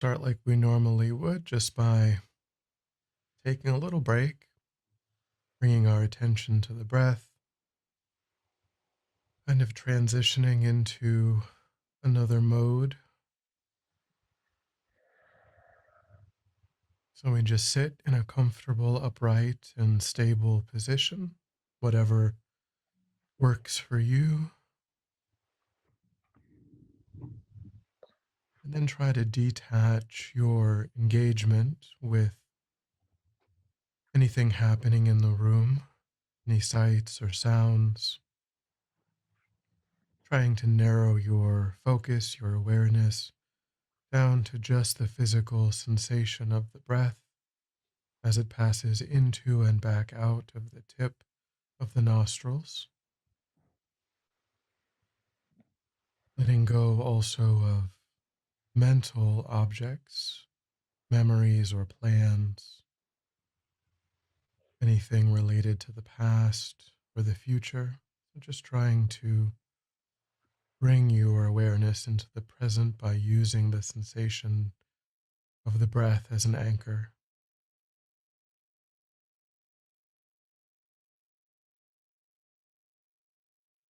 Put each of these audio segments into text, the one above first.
Start like we normally would, just by taking a little break, bringing our attention to the breath, kind of transitioning into another mode. So we just sit in a comfortable, upright, and stable position, whatever works for you, and then try to detach your engagement with anything happening in the room, any sights or sounds, trying to narrow your focus, your awareness down to just the physical sensation of the breath as it passes into and back out of the tip of the nostrils. Letting go also of mental objects, memories or plans, anything related to the past or the future. So just trying to bring your awareness into the present by using the sensation of the breath as an anchor.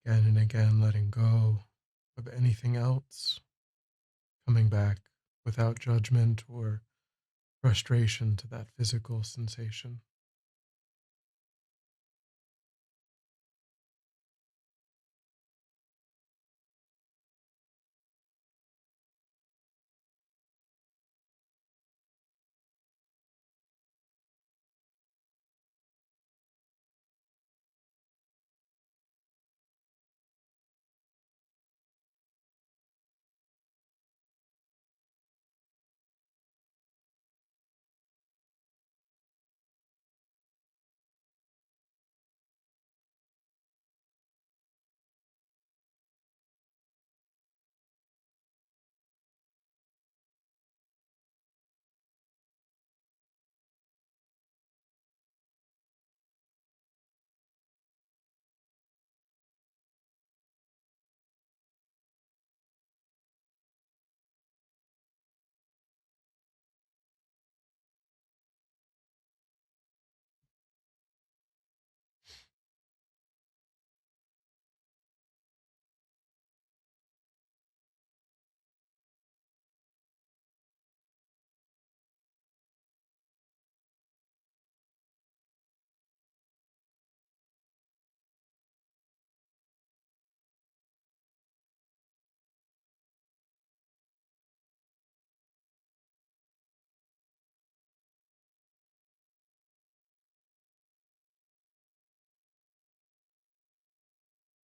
Again and again, letting go of anything else, coming back without judgment or frustration to that physical sensation.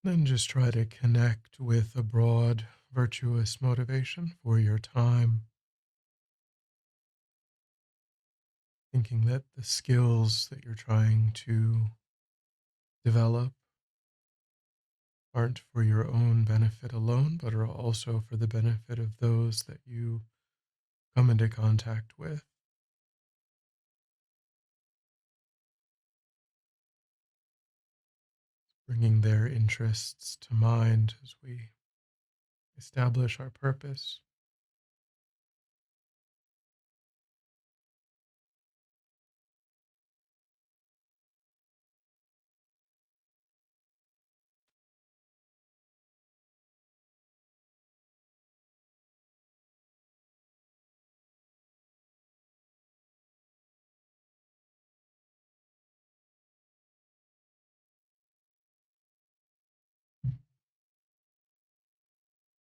Then just try to connect with a broad, virtuous motivation for your time, thinking that the skills that you're trying to develop aren't for your own benefit alone, but are also for the benefit of those that you come into contact with. Bringing their interests to mind as we establish our purpose.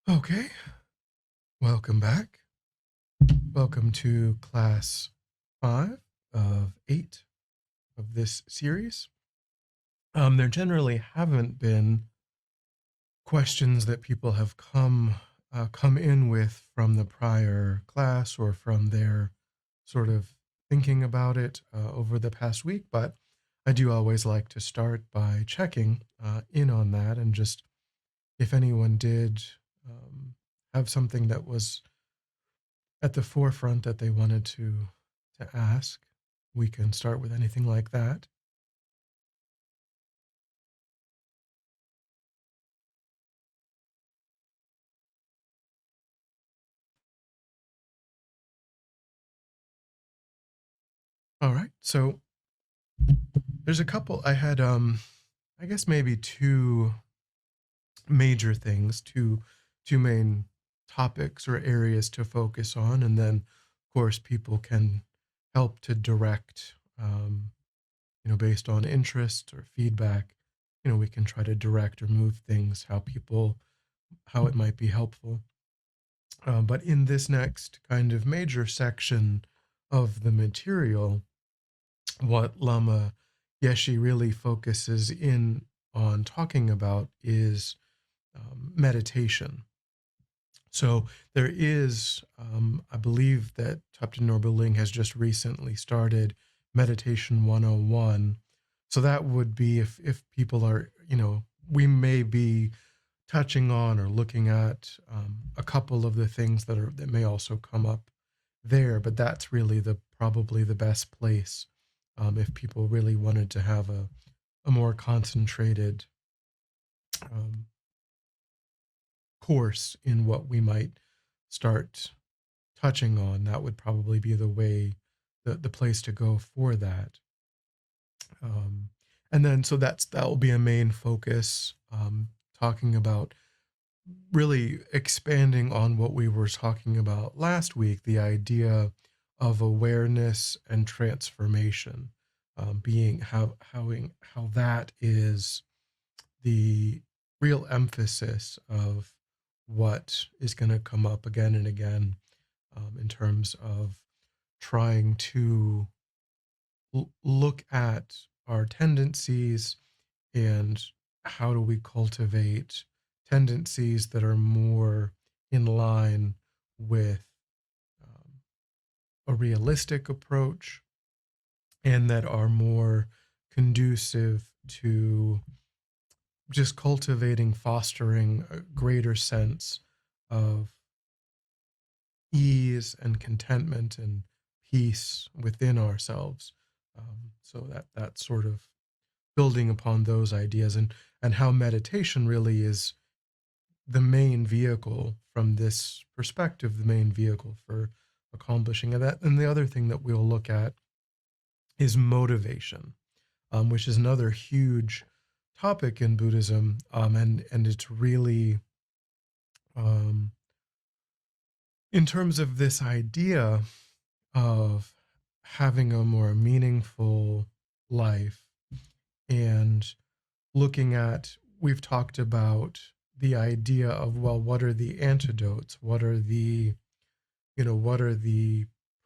Okay, welcome back. Welcome to class 5 of 8 of this series. There generally haven't been questions that people have come in with from the prior class or from their sort of thinking about it over the past week, but I do always like to start by checking in on that, and just if anyone did um, have something that was at the forefront that they wanted to ask, we can start with anything like that. All right. So there's a couple. I had, I guess maybe two major things, two main topics or areas to focus on, and then, of course, people can help to direct, based on interest or feedback. We can try to direct or move things how it might be helpful. But in this next kind of major section of the material, what Lama Yeshe really focuses in on talking about is meditation. So there is, I believe that Tibetan Buddhism has just recently started Meditation 101. So that would be if people are, we may be touching on or looking at a couple of the things that may also come up there, but that's really probably the best place if people really wanted to have a more concentrated um, course in what we might start touching on. That would probably be the place to go for that. And then so that will be a main focus, talking about really expanding on what we were talking about last week, the idea of awareness and transformation, being how that is the real emphasis of what is going to come up again and again, in terms of trying to look at our tendencies and how do we cultivate tendencies that are more in line with um, a realistic approach and that are more conducive to just cultivating, fostering a greater sense of ease and contentment and peace within ourselves. So that's sort of building upon those ideas, and how meditation really is the main vehicle from this perspective, the main vehicle for accomplishing that. And the other thing that we'll look at is motivation, which is another huge topic in Buddhism, and it's really, um, in terms of this idea of having a more meaningful life and looking at, we've talked about the idea of, well, what are the antidotes? What are the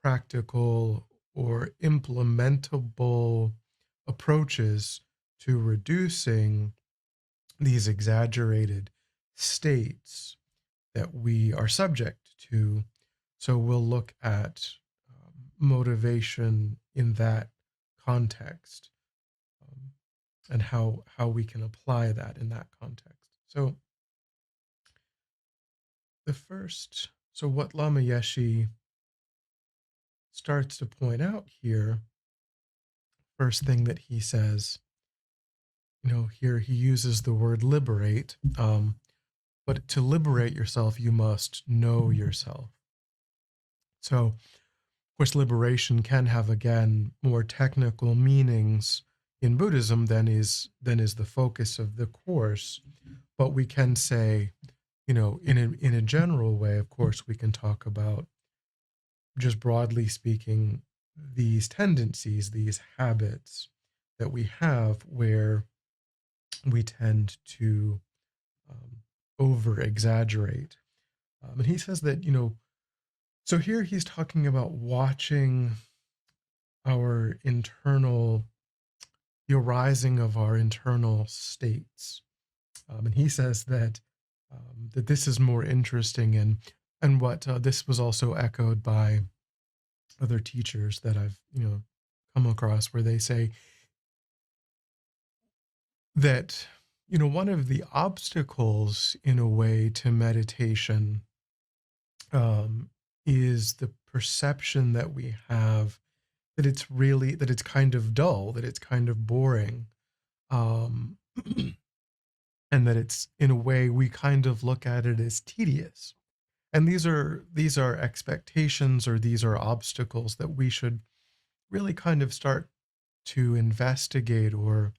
practical or implementable approaches to reducing these exaggerated states that we are subject to? So we'll look at motivation in that context, and how we can apply that in that context. So what Lama Yeshe starts to point out here, first thing that he says, here he uses the word liberate, but to liberate yourself, you must know yourself. So, of course, liberation can have, again, more technical meanings in Buddhism than is the focus of the course. But we can say, in a general way, of course, we can talk about, just broadly speaking, these tendencies, these habits that we have where we tend to over exaggerate. And he says that, so here he's talking about watching the arising of our internal states. And he says that this is more interesting, and what this was also echoed by other teachers that I've come across, where they say that one of the obstacles in a way to meditation, is the perception that we have that it's kind of dull, that it's kind of boring, um, and that it's, in a way, we kind of look at it as tedious. And these are expectations, or these are obstacles that we should really kind of start to investigate or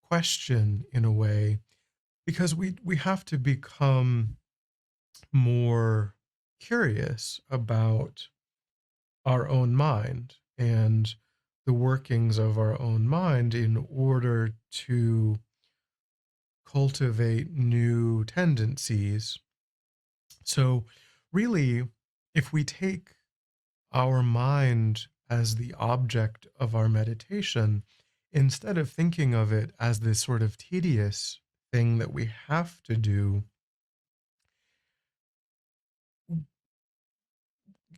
question in a way, because we have to become more curious about our own mind and the workings of our own mind in order to cultivate new tendencies. So, really, if we take our mind as the object of our meditation, instead of thinking of it as this sort of tedious thing that we have to do,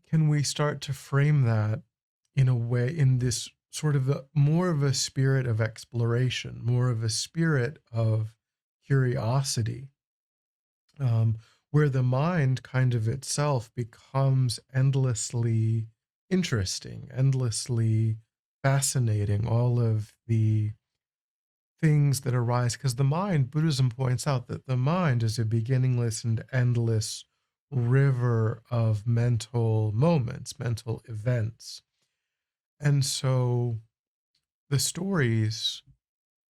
can we start to frame that in a way, in this sort of more of a spirit of exploration, more of a spirit of curiosity, um, where the mind kind of itself becomes endlessly interesting, endlessly fascinating, all of the things that arise, because the mind, Buddhism points out that the mind is a beginningless and endless river of mental moments, mental events. And so the stories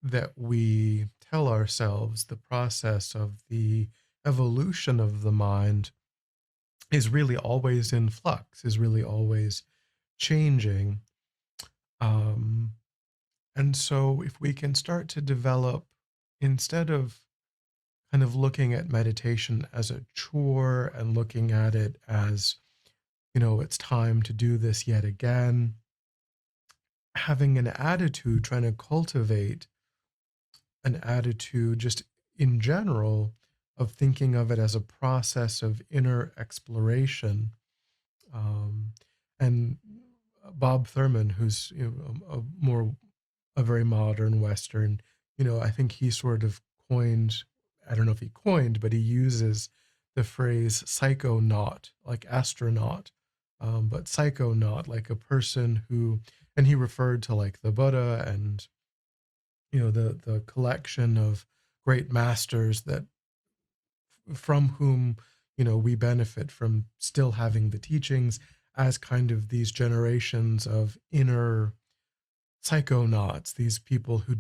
that we tell ourselves, the process of the evolution of the mind, is really always in flux, is really always changing. Um, and so if we can start to develop, instead of kind of looking at meditation as a chore and looking at it as, it's time to do this yet again, having an attitude, trying to cultivate an attitude just in general of thinking of it as a process of inner exploration. Um, and Bob Thurman, who's a very modern Western, I think he sort of coined, I don't know if he coined, but he uses the phrase psychonaut, like astronaut, but psychonaut, like a person who, and he referred to like the Buddha and, the collection of great masters that from whom, we benefit from still having the teachings as kind of these generations of inner psychonauts, these people who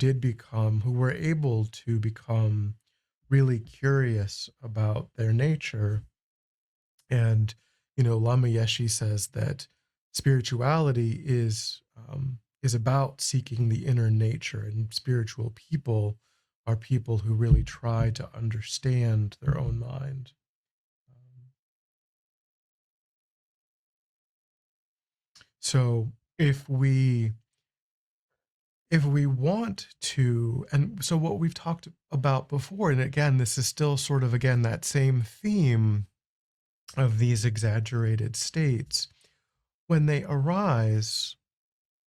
were able to become really curious about their nature. And, Lama Yeshe says that spirituality is about seeking the inner nature, and spiritual people are people who really try to understand their own mind. So if we want to, and so what we've talked about before, and again, this is still sort of, again, that same theme of these exaggerated states, when they arise,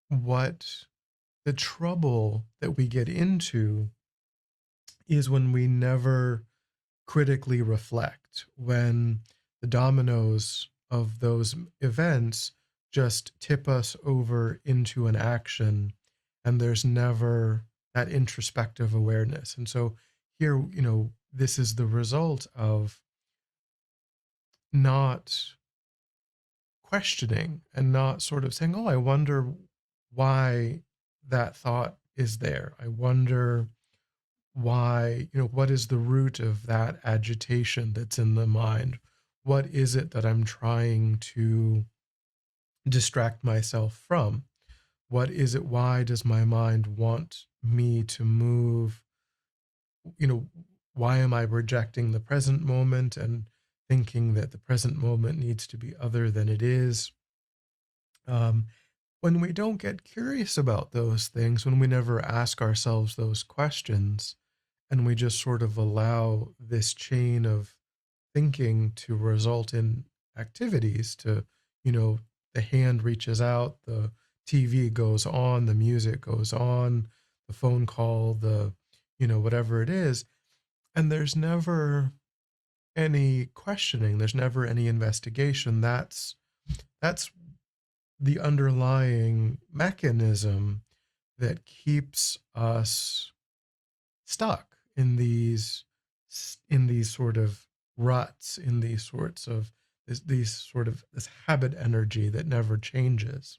what the trouble that we get into is when we never critically reflect, when the dominoes of those events just tip us over into an action, and there's never that introspective awareness. And so here, this is the result of not questioning and not sort of saying, oh, I wonder why that thought is there. I wonder why, what is the root of that agitation that's in the mind? What is it that I'm trying to distract myself from? What is it? Why does my mind want me to move? You know, why am I rejecting the present moment and thinking that the present moment needs to be other than it is? Um, when we don't get curious about those things, when we never ask ourselves those questions, and we just sort of allow this chain of thinking to result in activities, to, the hand reaches out, the TV goes on, the music goes on, the phone call, whatever it is, and there's never any questioning, there's never any investigation. That's the underlying mechanism that keeps us stuck in these sort of ruts, in these sorts of this habit energy that never changes.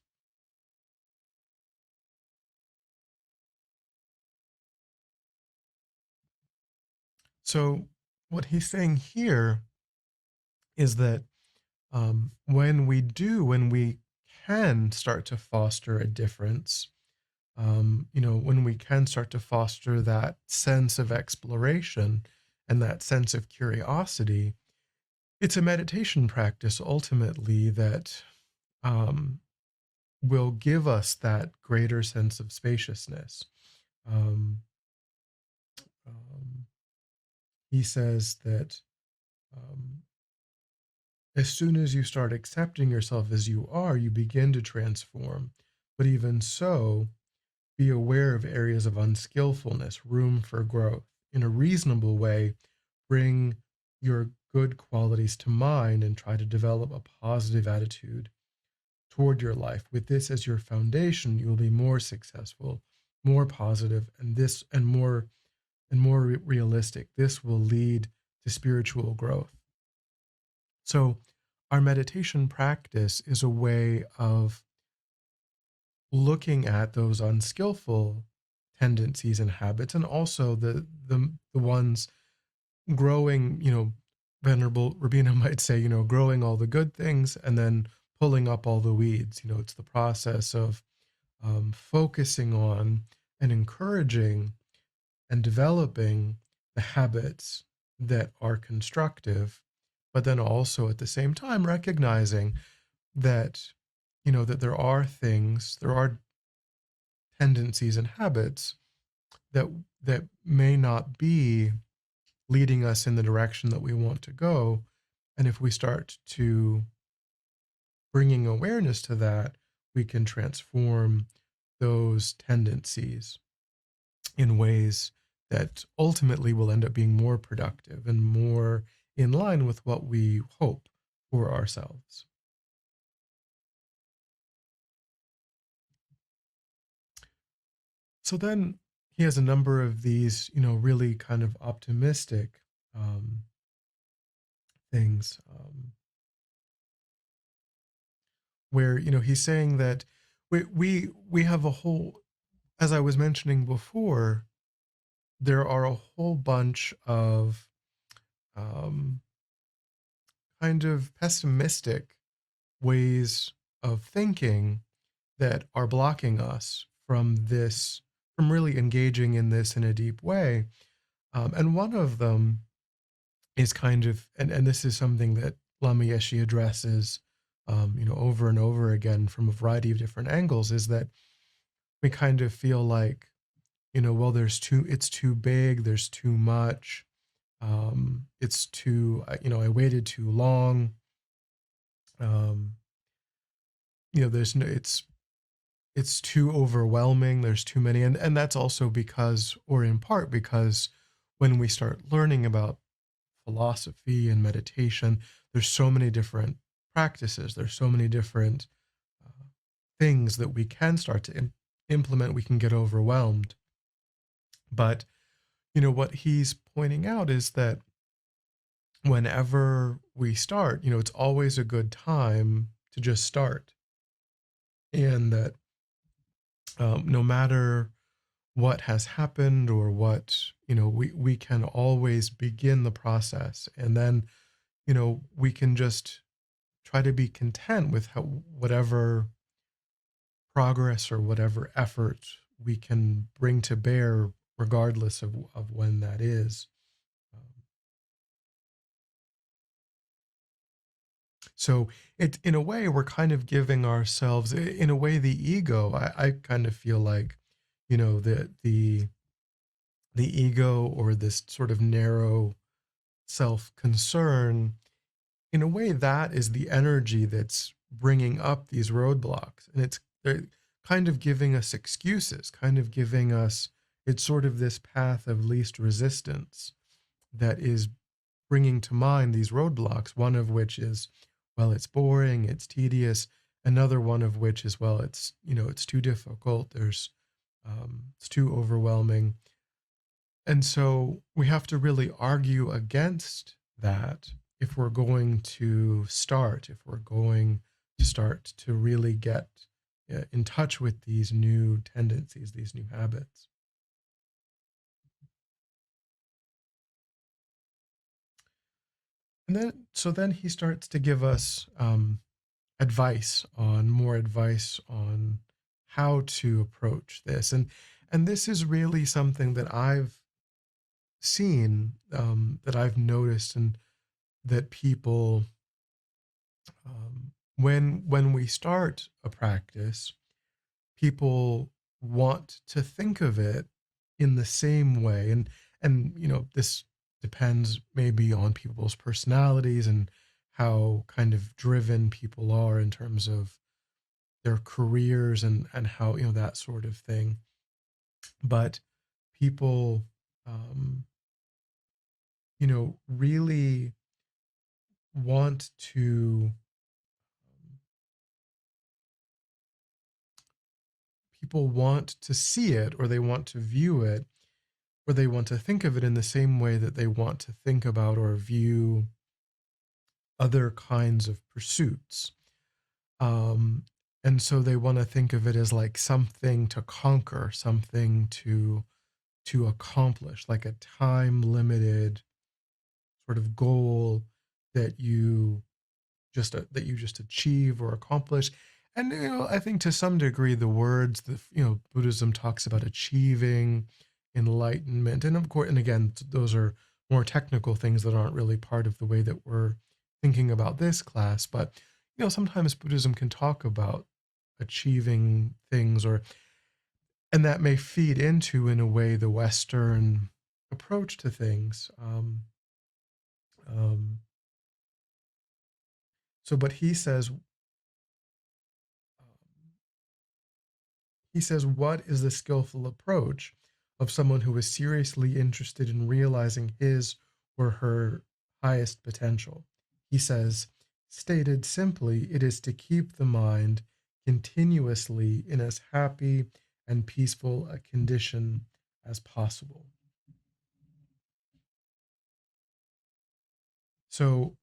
So, what he's saying here is that when we can start to foster a difference, when we can start to foster that sense of exploration and that sense of curiosity, it's a meditation practice ultimately that um, will give us that greater sense of spaciousness. Um, um, he says that um, as soon as you start accepting yourself as you are, you begin to transform. But even so, be aware of areas of unskillfulness, room for growth. In a reasonable way, bring your good qualities to mind and try to develop a positive attitude toward your life. With this as your foundation, you will be more successful, more positive, and more realistic. This will lead to spiritual growth. So, our meditation practice is a way of looking at those unskillful tendencies and habits, and also the ones growing. Venerable Rabina might say, growing all the good things and then pulling up all the weeds. It's the process of focusing on and encouraging and developing the habits that are constructive, but then also at the same time recognizing that that there are tendencies and habits that may not be leading us in the direction that we want to go. And if we start to bringing awareness to that, we can transform those tendencies in ways that ultimately will end up being more productive and more in line with what we hope for ourselves. So then he has a number of these, really kind of optimistic um, things, where he's saying that we have a whole, as I was mentioning before, there are a whole bunch of um, kind of pessimistic ways of thinking that are blocking us from really engaging in this in a deep way. And one of them is kind of, and this is something that Lama Yeshe addresses, over and over again from a variety of different angles, is that we kind of feel like, well, it's too big, there's too much, it's too, I waited too long, um, there's no, it's too overwhelming, there's too many, and that's also because, or in part because, when we start learning about philosophy and meditation, there's so many different practices, there's so many different uh, things that we can start to implement. We can get overwhelmed, but what he's pointing out is that whenever we start, it's always a good time to just start, and that no matter what has happened or what, we can always begin the process, and then we can just try to be content with whatever progress or whatever effort we can bring to bear, regardless of when that is. Um, so in a way, we're kind of giving ourselves, in a way, the ego. I kind of feel like, the ego, or this sort of narrow self concern, in a way, that is the energy that's bringing up these roadblocks, and they're kind of giving us excuses, kind of giving us, it's sort of this path of least resistance that is bringing to mind these roadblocks, one of which is, well, it's boring, it's tedious, another one of which is, well, it's too difficult, it's too overwhelming. And so we have to really argue against that if we're going to start to really get in touch with these new tendencies, these new habits. And then he starts to give us more advice on how to approach this. And this is really something that I've seen, that I've noticed, and that people, when we start a practice, people want to think of it in the same way. And this depends maybe on people's personalities and how kind of driven people are in terms of their careers, and how, that sort of thing. But people, um, really want to people want to see it, or they want to view it, or they want to think of it in the same way that they want to think about or view other kinds of pursuits. Um, and so they want to think of it as like something to conquer, something to accomplish, like a time limited sort of goal that you just achieve or accomplish. And I think to some degree the words that Buddhism talks about achieving enlightenment, and of course, and again, those are more technical things that aren't really part of the way that we're thinking about this class. But sometimes Buddhism can talk about achieving things, and that may feed into, in a way, the Western approach to things. Um, but he says, what is the skillful approach of someone who is seriously interested in realizing his or her highest potential? He says, stated simply, it is to keep the mind continuously in as happy and peaceful a condition as possible. So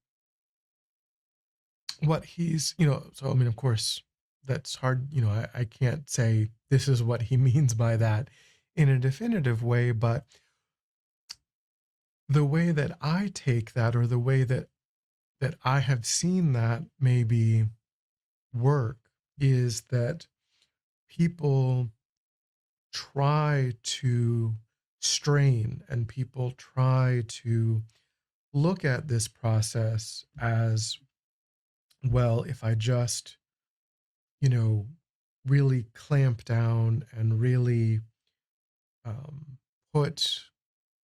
what he's, so I mean, of course, that's hard. I can't say this is what he means by that in a definitive way, but the way that I take that, or the way that I have seen that maybe work, is that people try to strain, and people try to look at this process as, well, if I just, you know, really clamp down and really put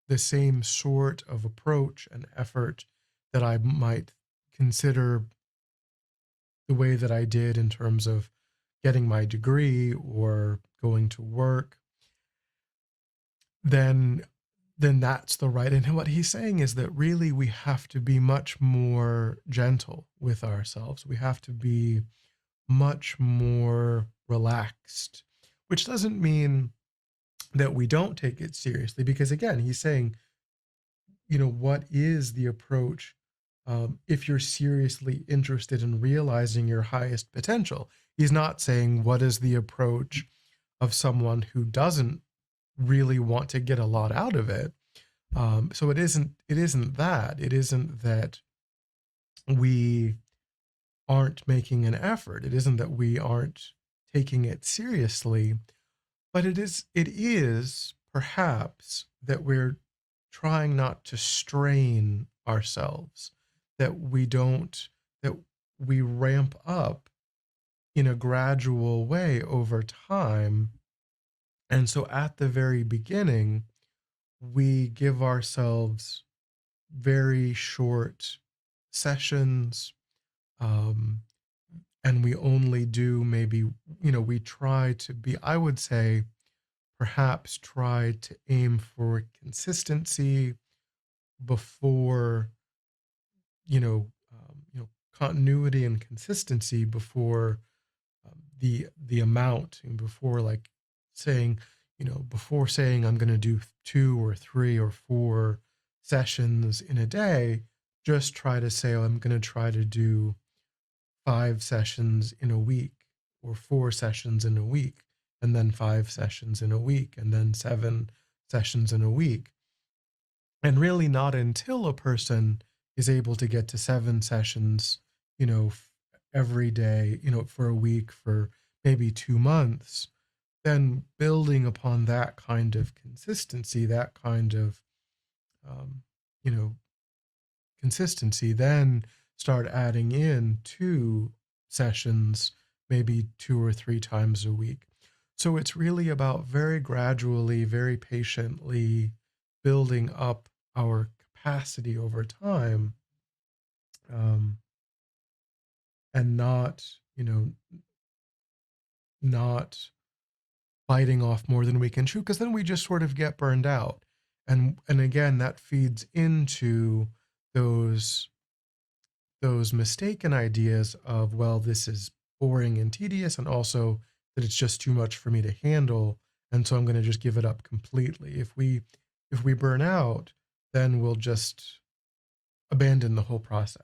the same sort of approach and effort that I might consider the way that I did in terms of getting my degree or going to work, then that's the right. And what he's saying is that really we have to be much more gentle with ourselves. We have to be much more relaxed, which doesn't mean that we don't take it seriously, because again, he's saying, what is the approach, if you're seriously interested in realizing your highest potential? He's not saying what is the approach of someone who doesn't really want to get a lot out of it. So it isn't that. It isn't that we aren't making an effort. It isn't that we aren't taking it seriously, but it is perhaps that we're trying not to strain ourselves, that we ramp up in a gradual way over time. And so at the very beginning, we give ourselves very short sessions, um, and we only do maybe, we try to be, I would say, perhaps try to aim for consistency before, continuity and consistency before, the amount, and before, like, saying, before saying I'm going to do 2 or 3 or 4 sessions in a day, just try to say, oh, I'm going to try to do 5 sessions in a week, or 4 sessions in a week, and then 5 sessions in a week, and then 7 sessions in a week. And really not until a person is able to get to 7 sessions, you know, every day, for a week for maybe 2 months, then building upon that kind of consistency, that kind of, um, you know, consistency, then start adding in 2 sessions, maybe 2 or 3 times a week. So it's really about very gradually, very patiently building up our capacity over time, um, and not, not biting off more than we can chew, because then we just sort of get burned out. And again, that feeds into those those mistaken ideas of, well, this is boring and tedious, and also that it's just too much for me to handle, and so I'm going to just give it up completely. If we burn out, then we'll just abandon the whole process.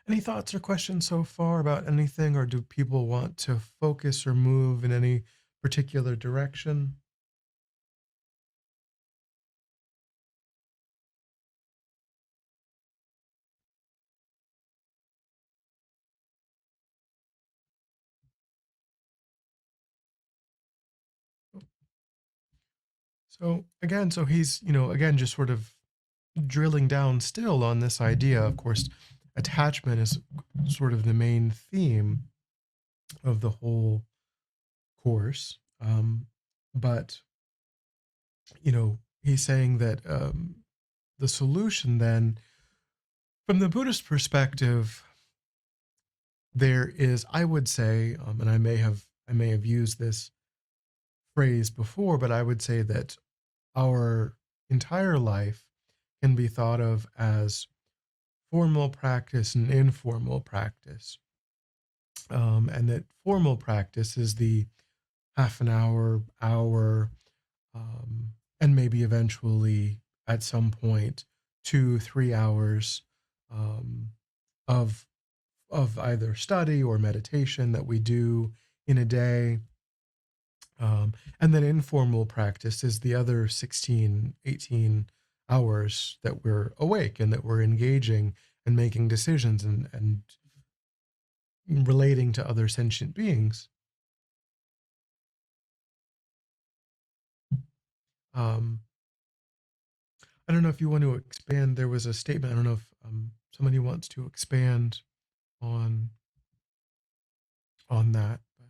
Any thoughts or questions so far about anything, or do people want to focus or move in any particular direction? So again, so he's, again, just sort of drilling down still on this idea. Of course, attachment is sort of the main theme of the whole course. But, he's saying that, the solution then, from the Buddhist perspective, there is, I would say, and I may have used this phrase before, but I would say that our entire life can be thought of as formal practice and informal practice. And that formal practice is the half an hour, and maybe eventually at some point 2, 3 hours, um, of either study or meditation that we do in a day. And then informal practice is the other 16, 18 hours that we're awake and that we're engaging and making decisions, and relating to other sentient beings. Um, I don't know if you want to expand. There was a statement. I don't know if, somebody wants to expand on that, but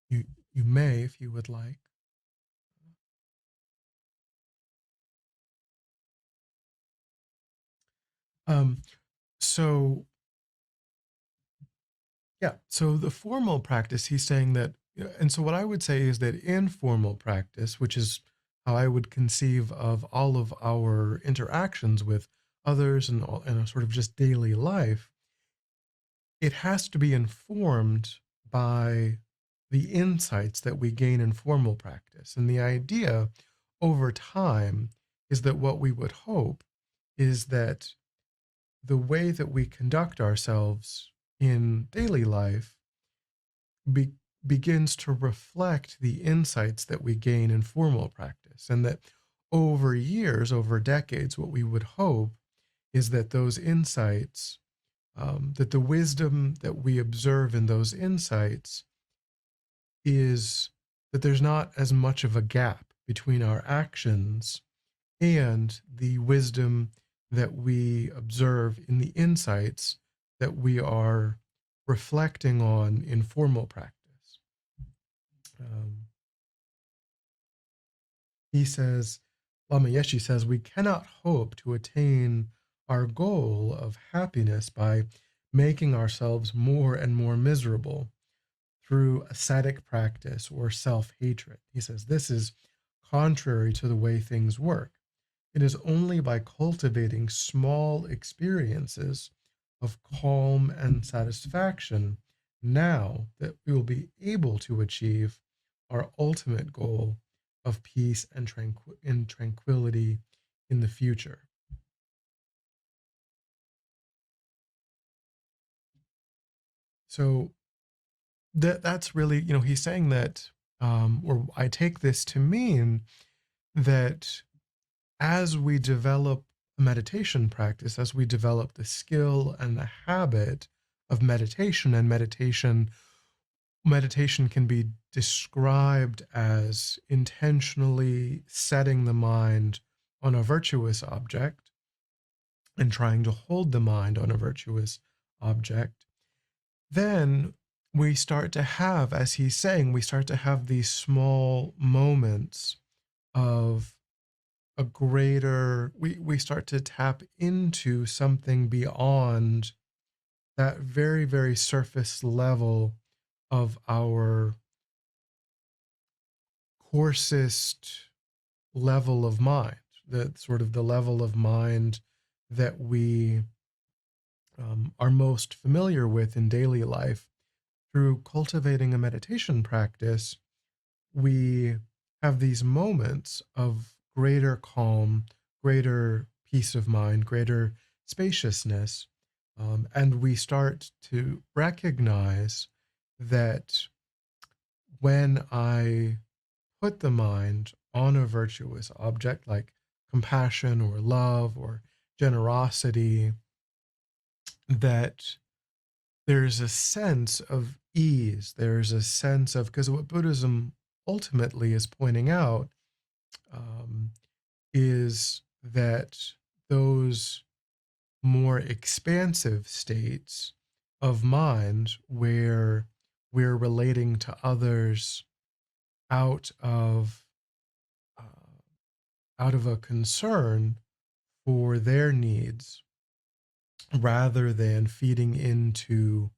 you you may if you would like. Um, so yeah, so the formal practice, he's saying that, and so what I would say is that informal practice, which is how I would conceive of all of our interactions with others and a sort of just daily life, it has to be informed by the insights that we gain in formal practice. And the idea over time is that what we would hope is that the way that we conduct ourselves in daily life be, begins to reflect the insights that we gain in formal practice. And that over years, over decades, what we would hope is that those insights, that the wisdom that we observe in those insights, is that there's not as much of a gap between our actions and the wisdom that we observe in the insights that we are reflecting on in formal practice. Um, he says, Lama Yeshe says, we cannot hope to attain our goal of happiness by making ourselves more and more miserable through ascetic practice or self hatred. He says, this is contrary to the way things work. It is only by cultivating small experiences of calm and satisfaction now that we will be able to achieve our ultimate goal of peace and, tranquility in the future. So that's really, he's saying that or I take this to mean that as we develop a meditation practice, as we develop the skill and the habit of meditation, and meditation can be described as intentionally setting the mind on a virtuous object and trying to hold the mind on a virtuous object, then we start to have, as he's saying, we start to have these small moments of a greater, we start to tap into something beyond that very, very surface level of our coarsest level of mind, the sort of the level of mind that we are most familiar with in daily life. Through cultivating a meditation practice, we have these moments of greater calm, greater peace of mind, greater spaciousness. And we start to recognize that when I put the mind on a virtuous object like compassion or love or generosity, that there's a sense of ease. There's a sense of, because what Buddhism ultimately is pointing out um, is that those more expansive states of mind where we're relating to others out of uh, out of a concern for their needs rather than feeding into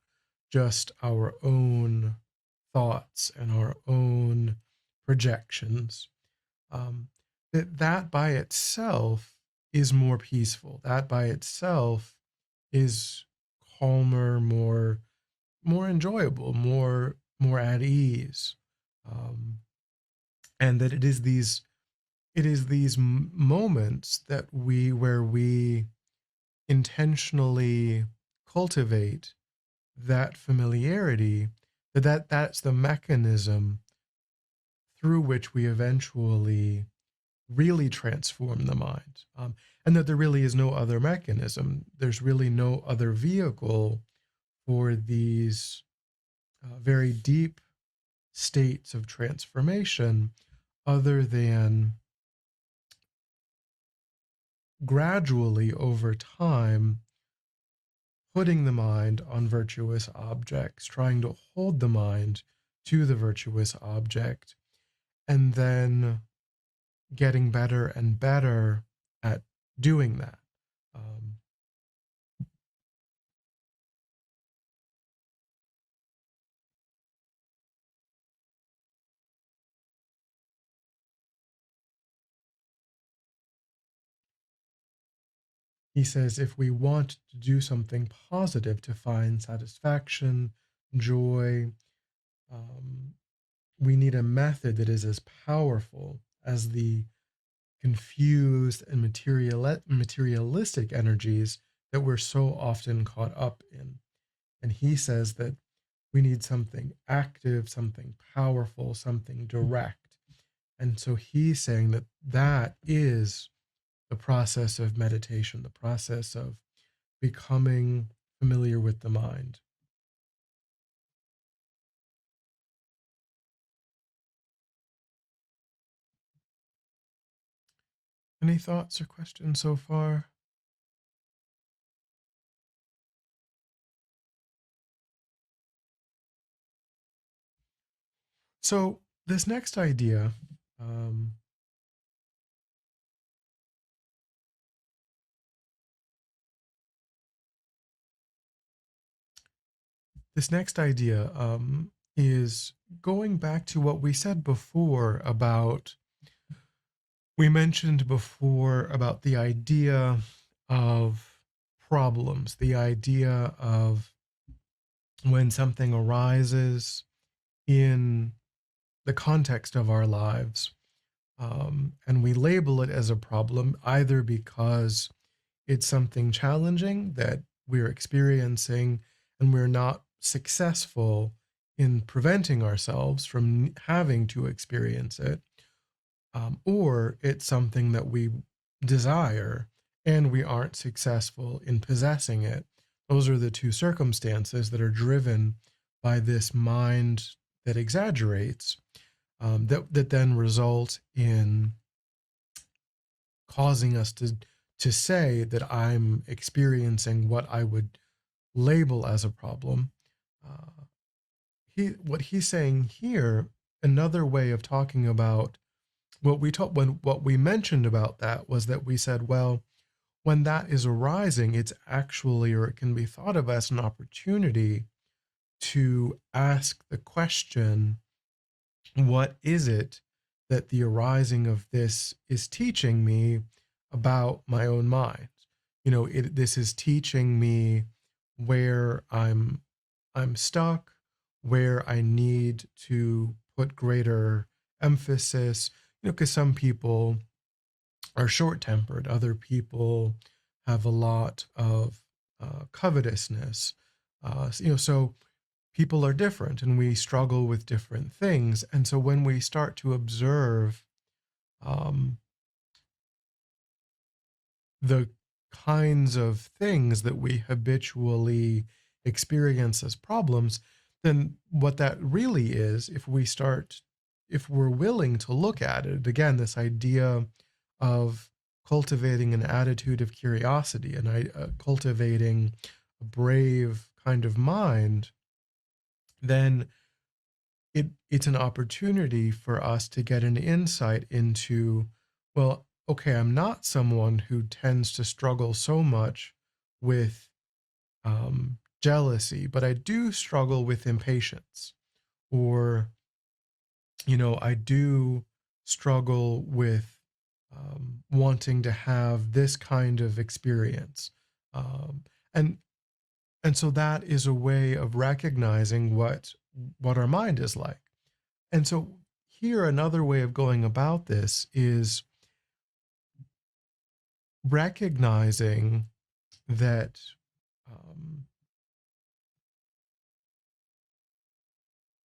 just our own thoughts and our own projections. Um, that by itself is more peaceful. That by itself is calmer, more enjoyable, more at ease, um, and that it is these moments that we where we intentionally cultivate that familiarity, that's the mechanism through which we eventually really transform the mind. And that there really is no other mechanism. There's really no other vehicle for these very deep states of transformation other than gradually over time putting the mind on virtuous objects, trying to hold the mind to the virtuous object, and then getting better and better at doing that. Um, he says if we want to do something positive to find satisfaction, joy, um, we need a method that is as powerful as the confused and materialistic energies that we're so often caught up in. And he says that we need something active, something powerful, something direct. And so he's saying that that is the process of meditation, the process of becoming familiar with the mind. Any thoughts or questions so far? So, this next idea, um, is going back to what we said before about, we mentioned before about the idea of problems, the idea of when something arises in the context of our lives, and we label it as a problem either because it's something challenging that we're experiencing and we're not successful in preventing ourselves from having to experience it, or it's something that we desire and we aren't successful in possessing it. Those are the two circumstances that are driven by this mind that exaggerates, that then result in causing us to say that I'm experiencing what I would label as a problem. Uh, what he's saying here, another way of talking about what we mentioned about that was that we said, well, when that is arising, it's actually, or it can be thought of as an opportunity to ask the question, what is it that the arising of this is teaching me about my own mind? This is teaching me where I'm stuck, where I need to put greater emphasis, because some people are short-tempered, other people have a lot of covetousness. So people are different and we struggle with different things. And so when we start to observe um, the kinds of things that we habitually experience as problems, then what that really is, if we're willing to look at it, again, this idea of cultivating an attitude of curiosity and cultivating a brave kind of mind, then it's an opportunity for us to get an insight into, well, okay, I'm not someone who tends to struggle so much with jealousy, but I do struggle with impatience, or I do struggle with wanting to have this kind of experience, um, and and so that is a way of recognizing what our mind is like. And so here, another way of going about this is recognizing that um,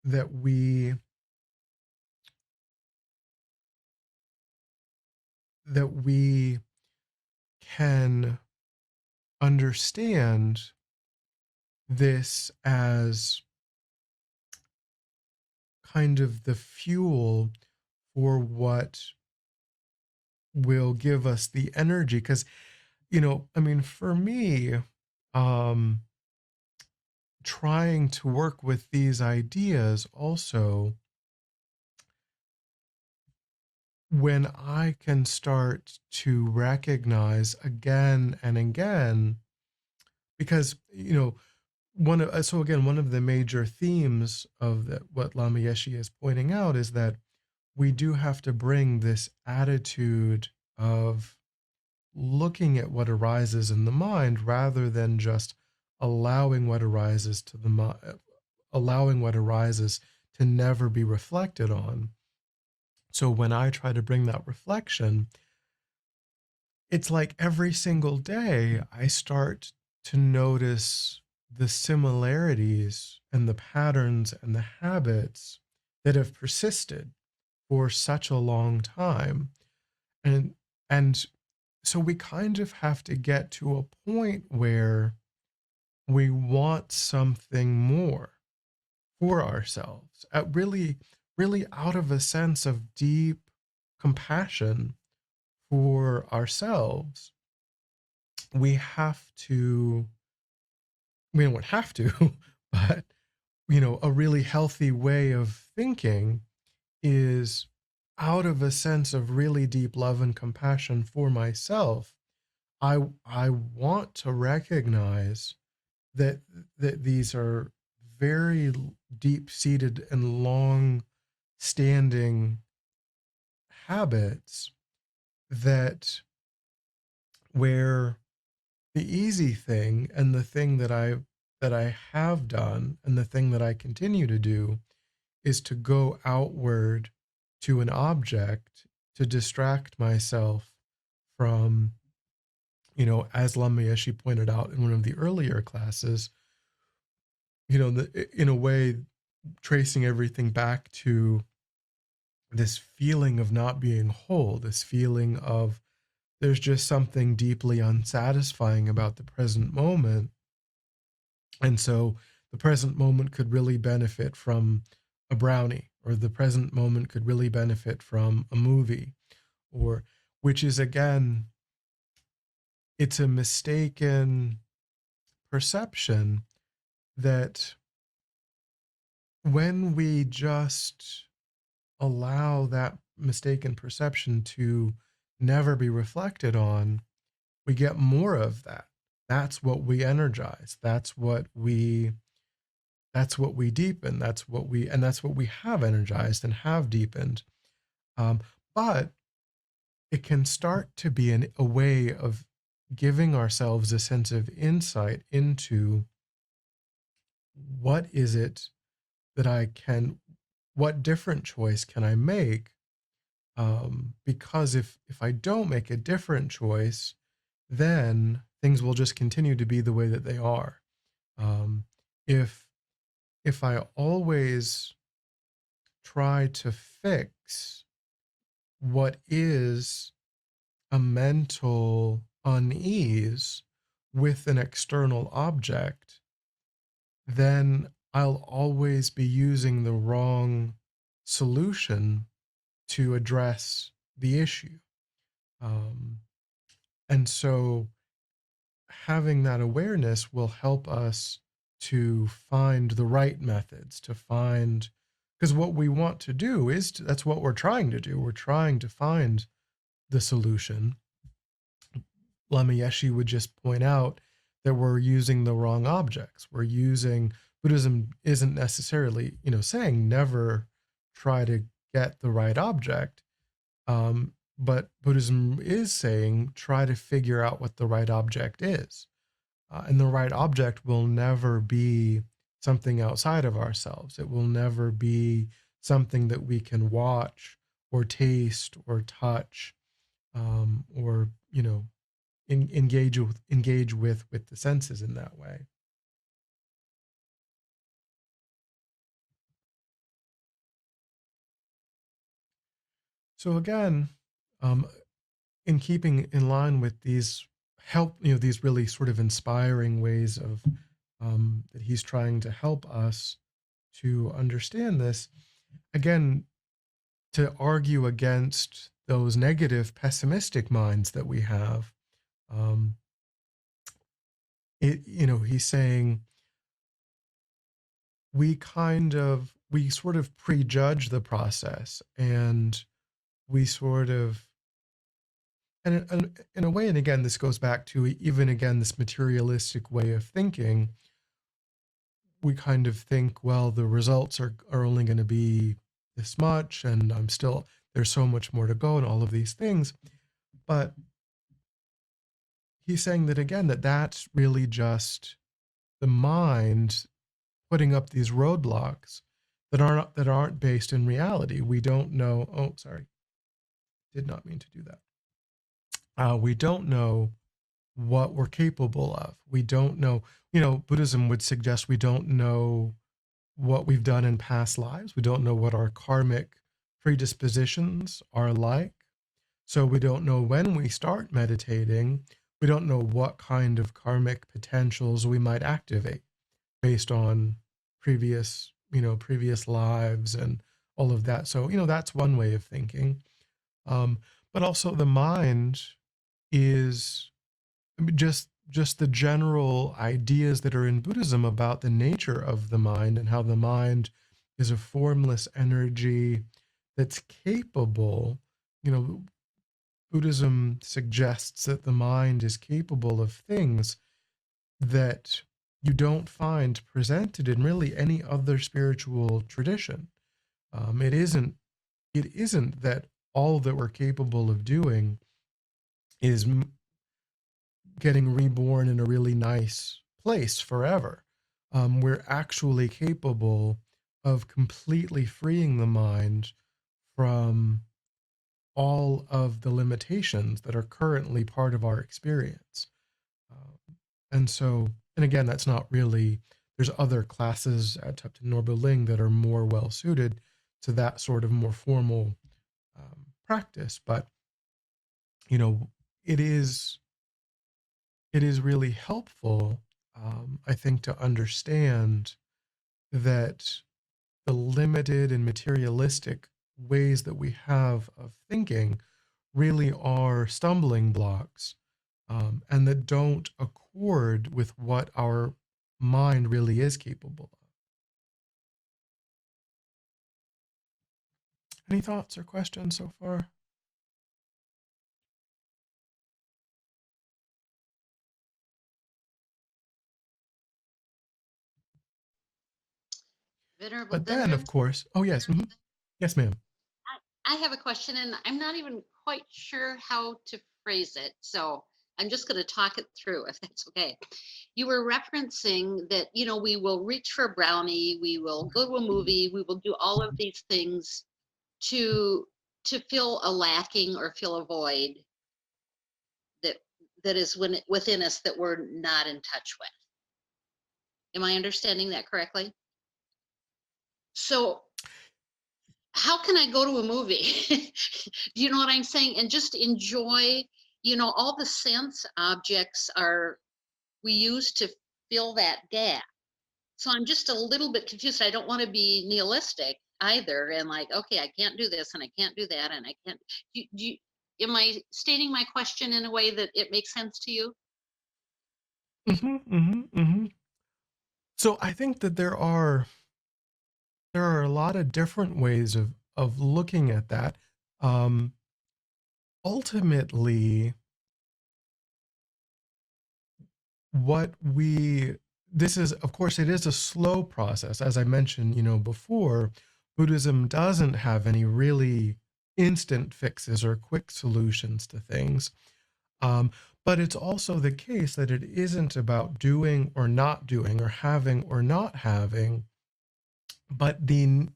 that we can understand this as kind of the fuel for what will give us the energy. Because, I mean, for me, um, trying to work with these ideas also, when I can start to recognize again and again, because, one of the major themes of what Lama Yeshe is pointing out is that we do have to bring this attitude of looking at what arises in the mind rather than just allowing what arises to the mind, allowing what arises to never be reflected on. So when I try to bring that reflection, it's like every single day I start to notice the similarities and the patterns and the habits that have persisted for such a long time. And so we kind of have to get to a point where we want something more for ourselves, really out of a sense of deep compassion for ourselves. We have to, we don't have to, but a really healthy way of thinking is out of a sense of really deep love and compassion for myself. I want to recognize that these are very deep seated and long standing habits, that where the easy thing and the thing that I have done and the thing that I continue to do is to go outward to an object to distract myself from, as Lama Yeshe pointed out in one of the earlier classes, in a way, tracing everything back to this feeling of not being whole, this feeling of there's just something deeply unsatisfying about the present moment. And so the present moment could really benefit from a brownie, or the present moment could really benefit from a movie, or which is again, it's a mistaken perception that when we just allow that mistaken perception to never be reflected on, we get more of that. That's what we energize. That's what we deepen. That's what we have energized and have deepened. Um, but it can start to be a way of giving ourselves a sense of insight into what is it that what different choice can I make? Because if I don't make a different choice, then things will just continue to be the way that they are. Um, if if I always try to fix what is a mental unease with an external object, then I'll always be using the wrong solution to address the issue. Um, and so having that awareness will help us to find the right methods, to find, because what we want to do that's what we're trying to do. We're trying to find the solution. Lama Yeshe would just point out that we're using the wrong objects. Buddhism isn't necessarily, saying never try to get the right object. But Buddhism is saying try to figure out what the right object is. And the right object will never be something outside of ourselves. It will never be something that we can watch or taste or touch, or engage with the senses in that way. So again, um, in keeping in line with these really sort of inspiring ways of that he's trying to help us to understand this. Again, to argue against those negative, pessimistic minds that we have. Um, he's saying we sort of prejudge the process, and we sort of, and in a way, and again, this goes back to even again this materialistic way of thinking. We kind of think, well, the results are only going to be this much, and there's so much more to go, and all of these things. But he's saying that again, that's really just the mind putting up these roadblocks that aren't based in reality. We don't know. Oh, sorry, did not mean to do that. We don't know what we're capable of. We don't know. Buddhism would suggest we don't know what we've done in past lives. We don't know what our karmic predispositions are like. So we don't know when we start meditating. We don't know what kind of karmic potentials we might activate based on previous lives and all of that. So, that's one way of thinking. But also the mind is just the general ideas that are in Buddhism about the nature of the mind and how the mind is a formless energy that's capable. Buddhism suggests that the mind is capable of things that you don't find presented in really any other spiritual tradition. It isn't that all that we're capable of doing is getting reborn in a really nice place forever. We're actually capable of completely freeing the mind from all of the limitations that are currently part of our experience. And again, that's not really there's other classes at Tibetan Ling that are more well suited to that sort of more formal practice. But you know, it is really helpful, I think, to understand that the limited and materialistic ways that we have of thinking really are stumbling blocks, and that don't accord with what our mind really is capable of. Any thoughts or questions so far? Venerable But then, of Gunnar, course, oh, yes, yes, ma'am. I have a question and I'm not even quite sure how to phrase it. So I'm just going to talk it through if that's okay. You were referencing that, we will reach for a brownie, we will go to a movie, we will do all of these things to feel a lacking or feel a void that is within us that we're not in touch with. Am I understanding that correctly? So how can I go to a movie? Do you know what I'm saying? And just enjoy, all the sense objects we use to fill that gap. So I'm just a little bit confused. I don't want to be nihilistic either. And like, okay, I can't do this and I can't do that. And I can't, am I stating my question in a way that it makes sense to you? So I think that there are a lot of different ways of looking at that. Ultimately, what we this is, of course, it is a slow process. As I mentioned, before, Buddhism doesn't have any really instant fixes or quick solutions to things. Um, but it's also the case that it isn't about doing or not doing or having or not having, but the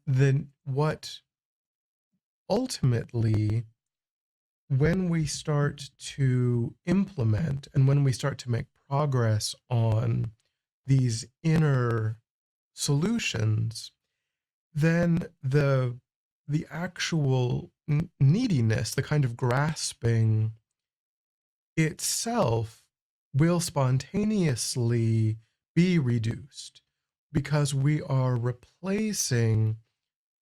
what ultimately, when we start to implement and when we start to make progress on these inner solutions, then the actual neediness, the kind of grasping itself, will spontaneously be reduced because we are replacing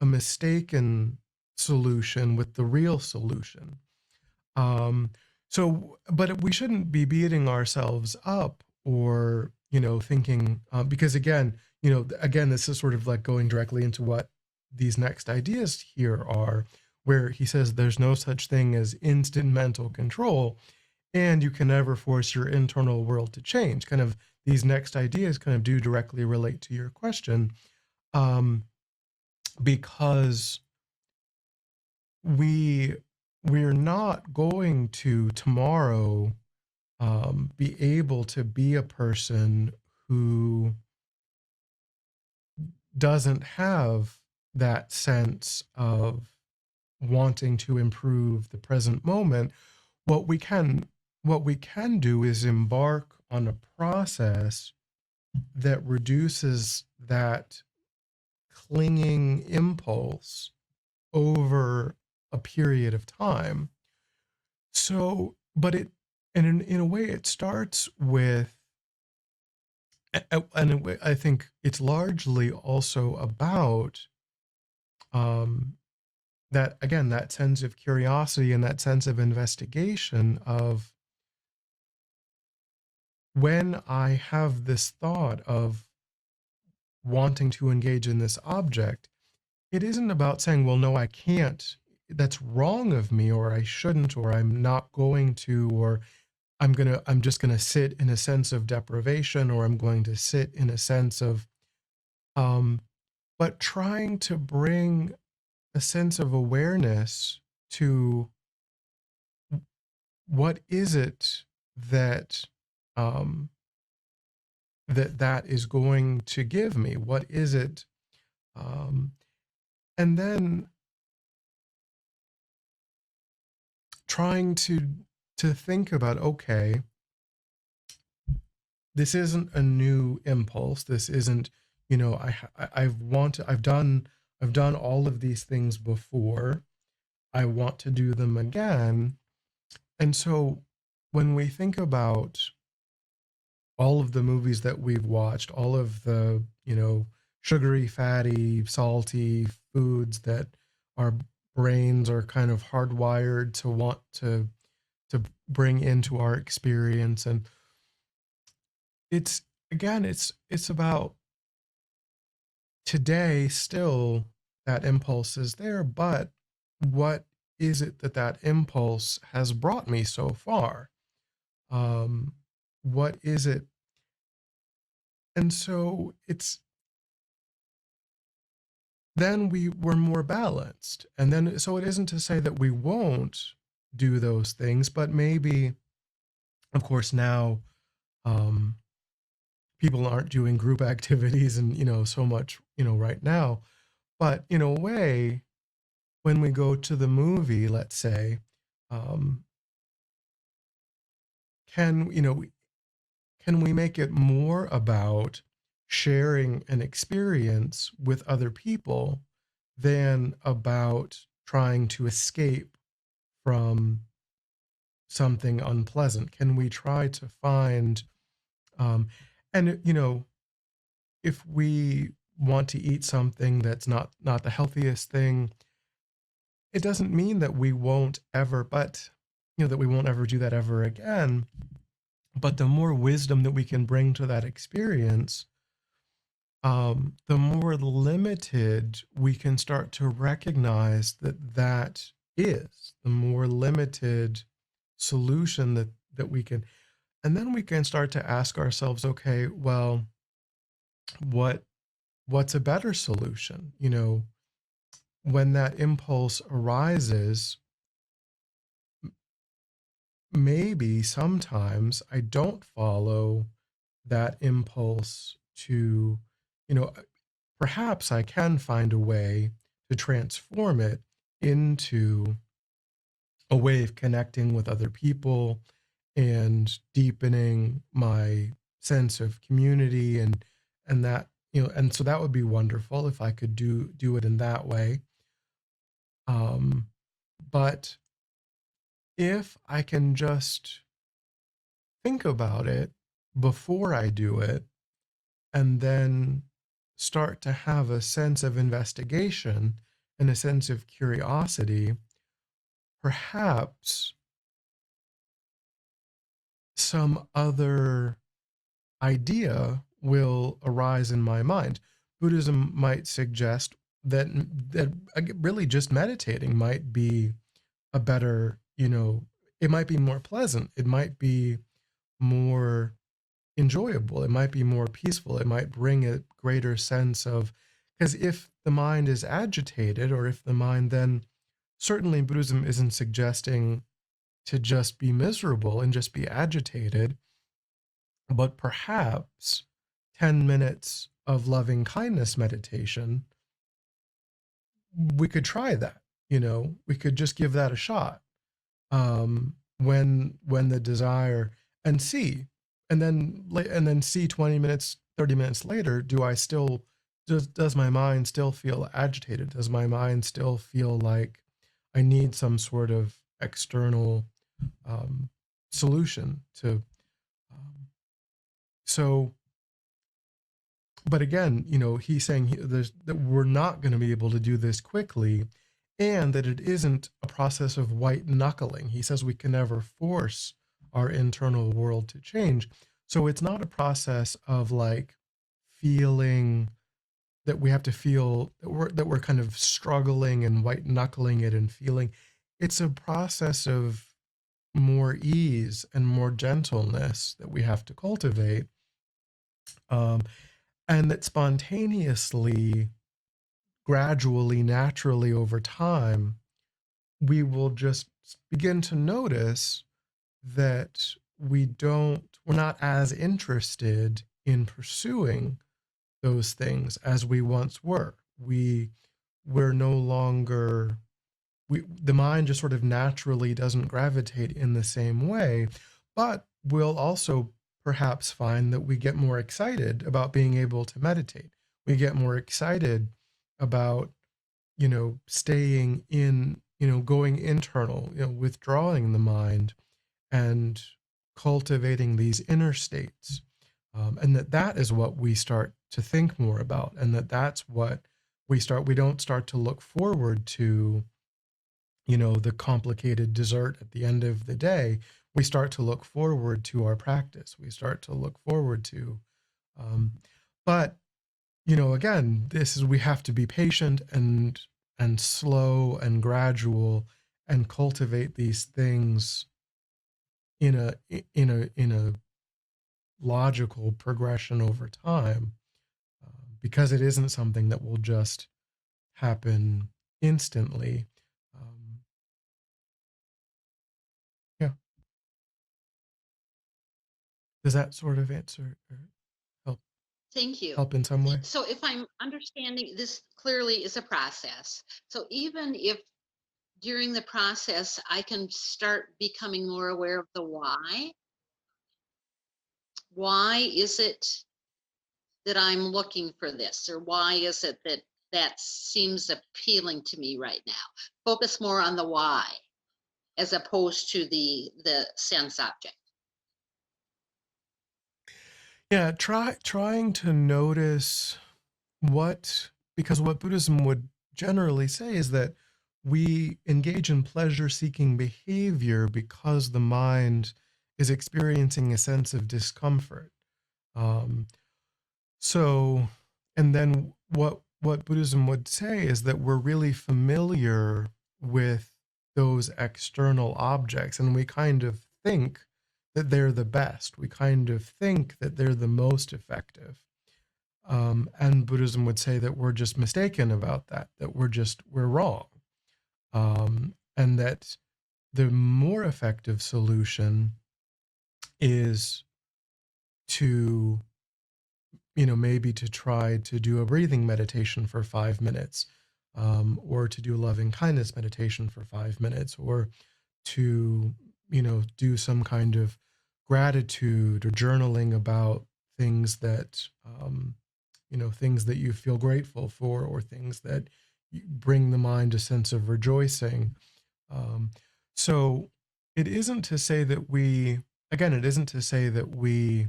a mistaken solution with the real solution. Um, but we shouldn't be beating ourselves up or, thinking, because again, this is sort of like going directly into what these next ideas here are, where he says there's no such thing as instant mental control, and you can never force your internal world to change. Kind of these next ideas kind of do directly relate to your question, um, because we we're not going to tomorrow be able to be a person who doesn't have that sense of wanting to improve the present moment. What we can what we can do is embark on a process that reduces that clinging impulse over a period of time. So, but it, and in a way, it starts with, and I think it's largely also about, um, that, again, that sense of curiosity and that sense of investigation of, when I have this thought of wanting to engage in this object, it isn't about saying, well, no, I can't. That's wrong of me, or I shouldn't, or I'm not going to, or I'm just gonna sit in a sense of deprivation, or I'm going to sit in a sense of, um, but trying to bring a sense of awareness to what is it that, um, that is going to give me? What is it? Um, and then trying to think about, okay, this isn't a new impulse. This isn't, I've done all of these things before. I want to do them again. And so when we think about all of the movies that we've watched, all of the, sugary, fatty, salty foods that our brains are kind of hardwired to want to bring into our experience. And it's again, it's about today still that impulse is there, but what is it that that impulse has brought me so far? Um, what is it? And so it's then we're more balanced. And then so it isn't to say that we won't do those things, but maybe, of course, now um, people aren't doing group activities and so much right now. But in a way, when we go to the movie, let's say, um, can can we make it more about sharing an experience with other people than about trying to escape from something unpleasant? Can we try to find um, and if we want to eat something that's not the healthiest thing, it doesn't mean that we won't ever, but that we won't ever do that ever again. But the more wisdom that we can bring to that experience, the more limited we can start to recognize that that is the more limited solution that we can, and then we can start to ask ourselves, okay, well, what what's a better solution? When that impulse arises, maybe sometimes I don't follow that impulse to, you know, perhaps I can find a way to transform it into a way of connecting with other people and deepening my sense of community and that, and so that would be wonderful if I could do it in that way. Um, but if I can just think about it before I do it and then start to have a sense of investigation and a sense of curiosity, perhaps some other idea will arise in my mind. Buddhism might suggest that really just meditating might be a better, it might be more pleasant. It might be more enjoyable. It might be more peaceful. It might bring a greater sense of, because if the mind is agitated, or if the mind then, certainly Buddhism isn't suggesting to just be miserable and just be agitated, but perhaps 10 minutes of loving kindness meditation, we could try that. We could just give that a shot. When the desire, and see, and then see 20 minutes, 30 minutes later, do I still, does my mind still feel agitated? Does my mind still feel like I need some sort of external um, solution to, um, so, but again, he's saying that we're not going to be able to do this quickly, and that it isn't a process of white knuckling. He says we can never force our internal world to change. So it's not a process of like feeling that we have to feel that we're kind of struggling and white knuckling it and feeling. It's a process of more ease and more gentleness that we have to cultivate, um, and that spontaneously, gradually, naturally over time, we will just begin to notice that we're not as interested in pursuing those things as we once were. We're no longer, the mind just sort of naturally doesn't gravitate in the same way, but we'll also perhaps find that we get more excited about being able to meditate. We get more excited about, staying in, going internal, withdrawing the mind and cultivating these inner states. And that is what we start to think more about. And that's what we don't start to look forward to, the complicated dessert at the end of the day. We start to look forward to our practice. We start to look forward to, um, but again, we have to be patient and slow and gradual and cultivate these things in a logical progression over time, because it isn't something that will just happen instantly. Um, yeah. Does that sort of answer or help Thank you. help in some way? So if I'm understanding, this clearly is a process. So even if during the process I can start becoming more aware of the why is it that I'm looking for this, or why is it that that seems appealing to me right now? Focus more on the why as opposed to the sense object. Yeah, trying to notice what because what Buddhism would generally say is that we engage in pleasure-seeking behavior because the mind is experiencing a sense of discomfort. Um, So, and then what Buddhism would say is that we're really familiar with those external objects, and we kind of think that they're the best. We kind of think that they're the most effective. And Buddhism would say that we're just mistaken about that, that we're wrong. And that the more effective solution is to maybe to try to do a breathing meditation for 5 minutes, or to do loving kindness meditation for 5 minutes, or to, do some kind of gratitude or journaling about things that, things that you feel grateful for, or things that bring the mind a sense of rejoicing. Um, so it isn't to say that it isn't to say that we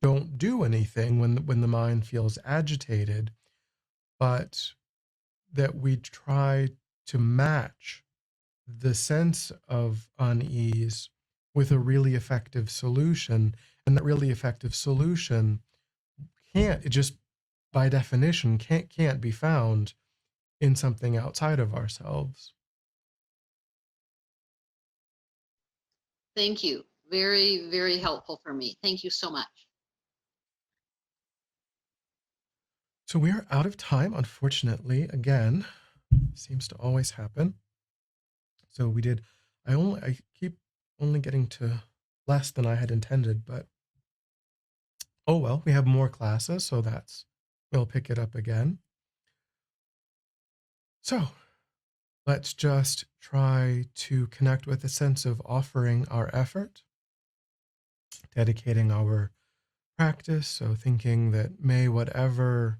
don't do anything when the mind feels agitated, but that we try to match the sense of unease with a really effective solution. And that really effective solution can't, it just by definition can't be found in something outside of ourselves. Thank you. Very, very helpful for me. Thank you so much. So we are out of time, unfortunately. Again, seems to always happen. So I keep only getting to less than I had intended, but oh well, we have more classes, so we'll pick it up again. So let's just try to connect with a sense of offering our effort, dedicating our practice. So thinking that may whatever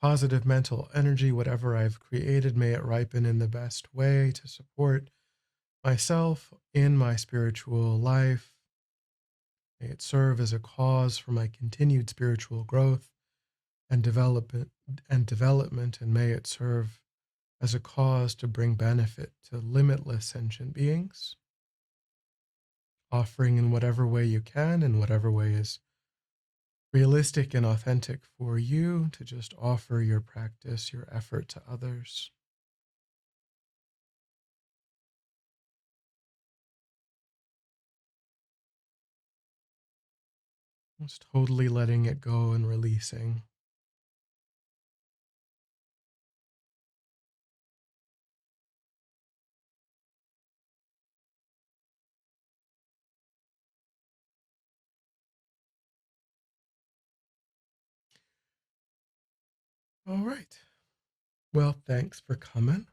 positive mental energy, whatever I've created, may it ripen in the best way to support myself in my spiritual life. May it serve as a cause for my continued spiritual growth and development, and may it serve as a cause to bring benefit to limitless sentient beings, offering in whatever way you can, in whatever way is realistic and authentic for you, to just offer your practice, your effort to others. Just totally letting it go and releasing. All right. Well, thanks for coming.